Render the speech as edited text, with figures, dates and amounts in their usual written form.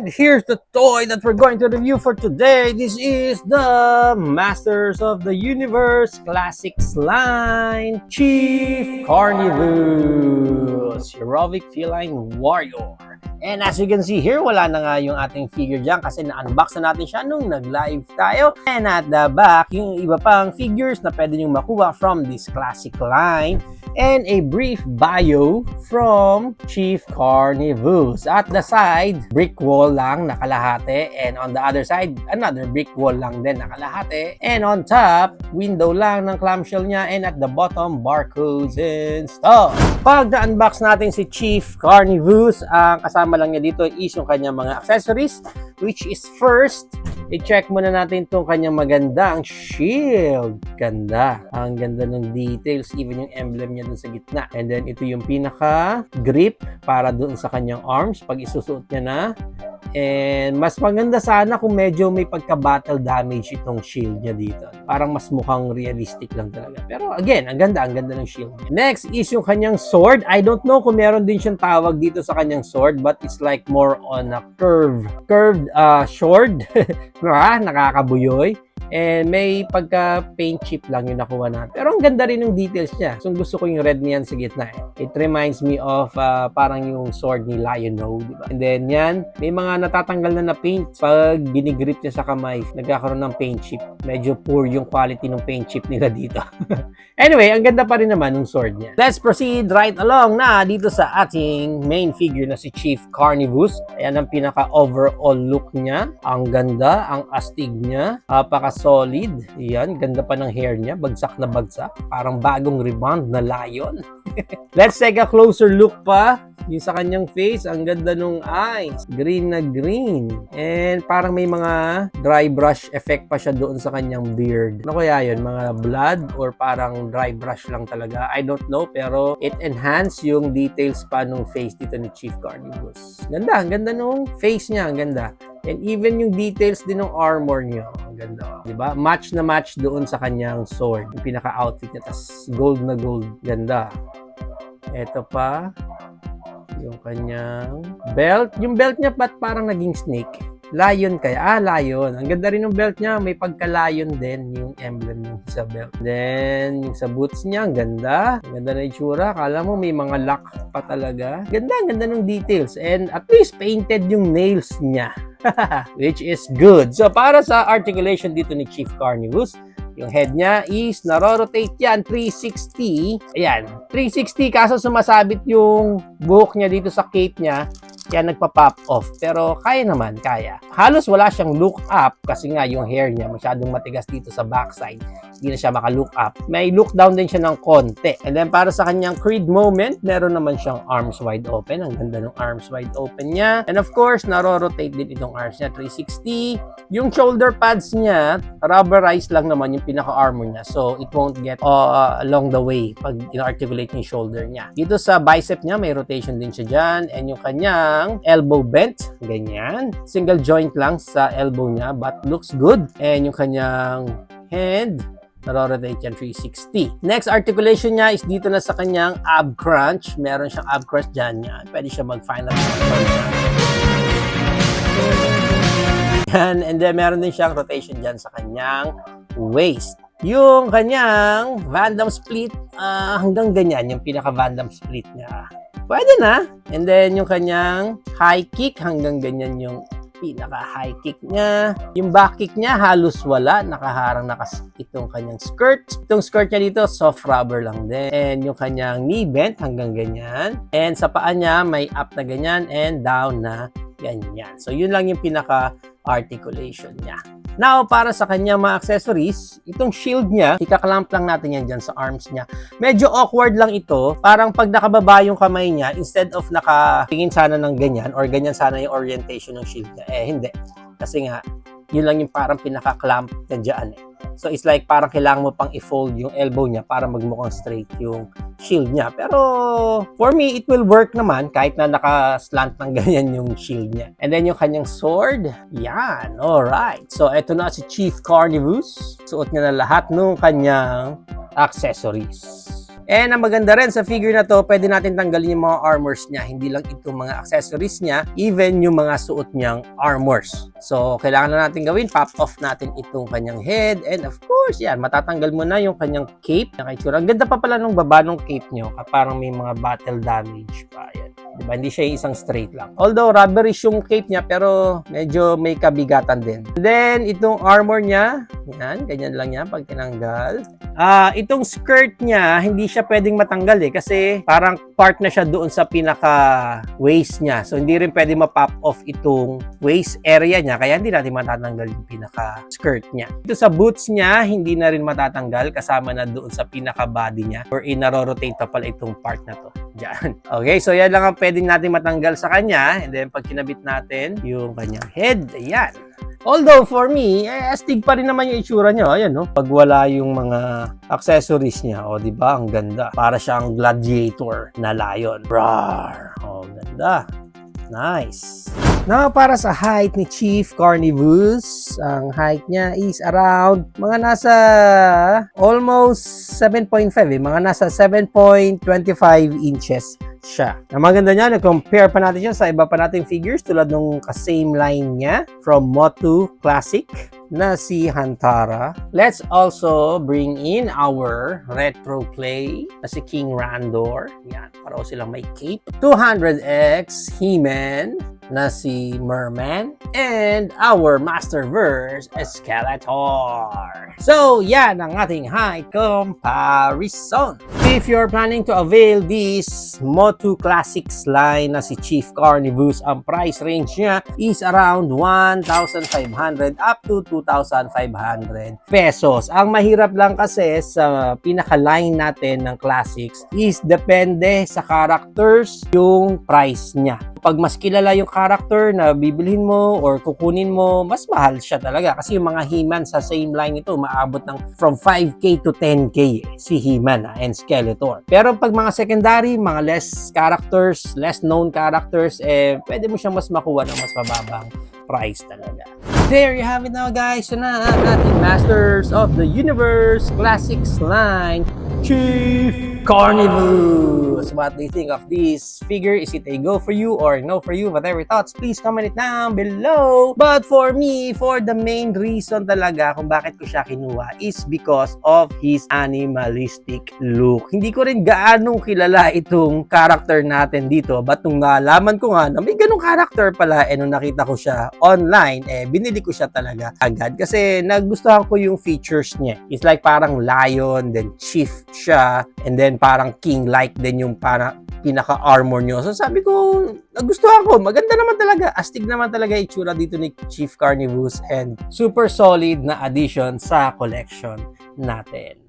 And here's the toy that we're going to review for today. This is the Masters of the Universe Classics line, Chief Carnivus, Heroic Feline Warrior. And as you can see here, wala na nga yung ating figure dyan kasi na-unbox na natin siya nung nag-live tayo. And at the back, yung iba pang figures na pwede nyo makuha from this classic line. And a brief bio from Chief Carnivus. At the side, brick wall lang nakalahati. And on the other side, another brick wall lang din nakalahati. And on top, window lang ng clamshell niya. And at the bottom, barcodes and stuff. Pag na-unbox natin si Chief Carnivus, ang kasama lang niya dito is yung kanyang mga accessories, which is first, i-check muna natin itong kanyang magandang shield. Ganda. Ang ganda ng details, even yung emblem niya dun sa gitna. And then ito yung pinaka grip para dun sa kanyang arms pag isusuot niya na. And mas maganda sana kung medyo may pagka-battle damage itong shield niya dito. Parang mas mukhang realistic lang talaga. Pero again, ang ganda ng shield niya. Next is yung kanyang sword. I don't know kung meron din siyang tawag dito sa kanyang sword, but it's like more on a curved sword. Nakakabuyoy. And may pagka-paint chip lang yung nakuha natin. Pero ang ganda rin ng details niya. So gusto ko yung red niyan sa gitna. It reminds me of parang yung sword ni Lion-O, di ba? And then yan, may mga natatanggal na paint pag ginigrip niya sa kamay. Nagkakaroon ng paint chip. Medyo poor yung quality ng paint chip nila dito. Anyway, ang ganda pa rin naman ng sword niya. Let's proceed right along na dito sa ating main figure na si Chief Carnivus. Ayan ang pinaka-overall look niya. Ang ganda, ang astig niya. Solid. Yan, ganda pa ng hair niya. Bagsak na bagsak. Parang bagong rebond na lion. Let's take a closer look pa. Yung sa kanyang face, ang ganda nung eyes. Green na green. And parang may mga dry brush effect pa siya doon sa kanyang beard. Ano kaya yun? Mga blood or parang dry brush lang talaga? I don't know, pero it enhance yung details pa nung face dito ni Chief Carnivus. Ganda, ang ganda nung face niya. Ang ganda. And even yung details din ng armor niya. Ang ganda. Diba? Match na match doon sa kanyang sword. Yung pinaka-outfit niya. Tas gold na gold. Ganda. Ito pa. Yung kanyang belt. Yung belt niya ba't parang naging snake? Lion kaya? Lion. Ang ganda rin ng belt niya. May pagka-lion din yung emblem niya sa belt. Then, yung sa boots niya, ang ganda. Ang ganda na itsura. Akala mo may mga lock pa talaga. Ganda, ang ganda ng details. And at least painted yung nails niya. Which is good. So, para sa articulation dito ni Chief Carnivus, yung head niya is naro-rotate yan 360. Ayan, 360 kaso sumasabit yung buhok niya dito sa cape niya. Kaya nagpa-pop off. Pero kaya naman, kaya. Halos wala siyang look up kasi nga yung hair niya masyadong matigas dito sa backside. Hindi na siya maka-look up. May look down din siya ng konti. And then para sa kanyang Creed moment, meron naman siyang arms wide open. Ang ganda ng arms wide open niya. And of course, naro-rotate din itong arms niya 360. Yung shoulder pads niya, rubberized lang naman yung pinaka-armor niya. So, it won't get along the way pag in-articulate yung shoulder niya. Dito sa bicep niya, may rotation din siya dyan. And yung kanyang elbow bent, ganyan. Single joint lang sa elbow niya, but looks good. And yung kanyang hand, naro-rotate yan 360. Next articulation niya is dito na sa kanyang ab crunch. Meron siyang ab crunch dyan yan. Pwede siya mag-final yan. And then meron din siyang rotation dyan sa kanyang waist. Yung kanyang Van Damme split, hanggang ganyan, yung pinaka Van Damme split niya. Pwede na. And then yung kanyang high kick, hanggang ganyan yung pinaka-high kick niya. Yung back kick niya, halos wala. Nakaharang itong kanyang skirt. Itong skirt niya dito, soft rubber lang din. And yung kanyang knee bent, hanggang ganyan. And sa paa niya, may up na ganyan and down na ganyan. So, yun lang yung pinaka-articulation niya. Now, para sa kanyang mga accessories, itong shield niya, ikaklamp lang natin yan dyan sa arms niya. Medyo awkward lang ito. Parang pag nakababa yung kamay niya, instead of nakatingin sana ng ganyan, or ganyan sana yung orientation ng shield niya, hindi. Kasi nga, yun lang yung parang pinaka-clamp na dyan. So, it's like parang kailangan mo pang i-fold yung elbow niya para magmukhang straight yung shield niya. Pero, for me, it will work naman kahit na naka-slant ng ganyan yung shield niya. And then, yung kanyang sword, yan. Alright. So, eto na si Chief Carnivus. Suot niya na lahat ng kanyang accessories. And ang maganda rin sa figure na to, pwede natin tanggalin yung mga armors niya. Hindi lang itong mga accessories niya, even yung mga suot niyang armors. So, kailangan na natin gawin, pop off natin itong kanyang head. And of course, yan, matatanggal mo na yung kanyang cape. Ang ganda pa pala nung baba ng cape niyo, parang may mga battle damage pa. Yan. Diba? Hindi siya isang straight lang. Although, rubberish yung cape niya, pero medyo may kabigatan din. And then, itong armor niya, yan, ganyan lang yan pag tinanggal. Itong skirt niya, hindi siya pwedeng matanggal kasi parang part na siya doon sa pinaka-waist niya. So, hindi rin pwede ma-pop off itong waist area niya, kaya hindi natin matatanggal yung pinaka-skirt niya. Ito sa boots niya, hindi na rin matatanggal, kasama na doon sa pinaka-body niya, or inarorotate pa pala itong part na to. Diyan. Okay, so yan lang ang pwedeng natin matanggal sa kanya. And then, pag kinabit natin yung kanyang head, ayan. Although, for me, astig pa rin naman yung itsura niya. Ayan, no? Pag wala yung mga accessories niya. O, di ba? Ang ganda. Para siyang gladiator na lion. Rawr! O, ganda. Nice. Now, para sa height ni Chief Carnivus, ang height niya is around mga nasa almost 7.5 mga nasa 7.25 inches siya. Ang maganda niya, nag-compare pa natin siya sa iba pa nating figures tulad nung ka-same line niya from Motu Classic na si Hantara. Let's also bring in our retro play na si King Randor. Yan, pareho silang may cape. 200X He-Man na si Merman. And our Masterverse Skeletor. So, yan ang ating height comparison. If you're planning to avail this Motu Classics line na si Chief Carnivus, ang price range niya is around 1,500 up to 2,500 pesos. Ang mahirap lang kasi sa pinaka-line natin ng Classics is depende sa characters yung price niya. Pag mas kilala yung character na bibilhin mo or kukunin mo, mas mahal siya talaga. Kasi yung mga He-Man sa same line ito, maabot ng from 5K to 10K si He-Man and Skeletor. Pero pag mga secondary, mga less characters, less known characters, pwede mo siyang mas makuha ng mas mababang price talaga. There you have it now, guys. Ito na ang ating Masters of the Universe Classics line, Chief Carnivus. What do you think of this figure? Is it a go for you or no for you? Whatever thoughts, please comment it down below. But for me, for the main reason talaga kung bakit ko siya kinuha is because of his animalistic look. Hindi ko rin gaanong kilala itong character natin dito. But nung nalaman ko nga na may ganong character pala, nung nakita ko siya online, binili ko siya talaga agad. Kasi nagustuhan ko yung features niya. It's like parang lion, then chief siya, and then parang king-like din yung pinaka-armor nyo. So sabi ko, nagustuhan ko. Maganda naman talaga. Astig naman talaga itsura dito ni Chief Carnivus and super solid na addition sa collection natin.